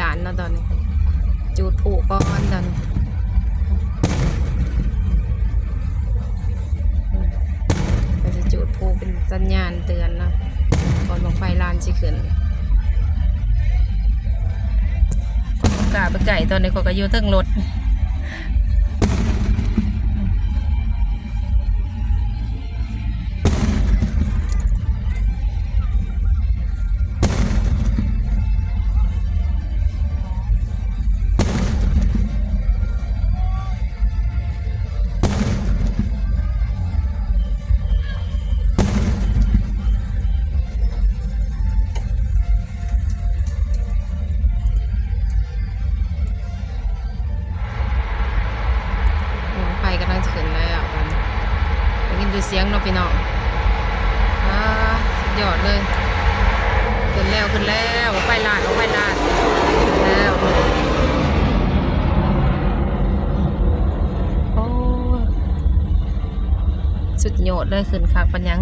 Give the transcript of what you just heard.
านเนาะตอนนี้จูดผูกก้อนตอนนี้ก็จะจูดผูกเป็นสัญญาณเตือนเนาะก่อนบังไฟลานสิขึ้นกล้าไปไก่ตอนนี้ก็อยู่เทิงรถไฟกำลังจะขึ้นแล้วตอนนี้ได้ยินแต่เสียงเนาะพี่น้องสุดยอดเลยขึ้นแล้วไปลานแล้วโอ้สุดยอดเลยขึ้นคักปัญญัง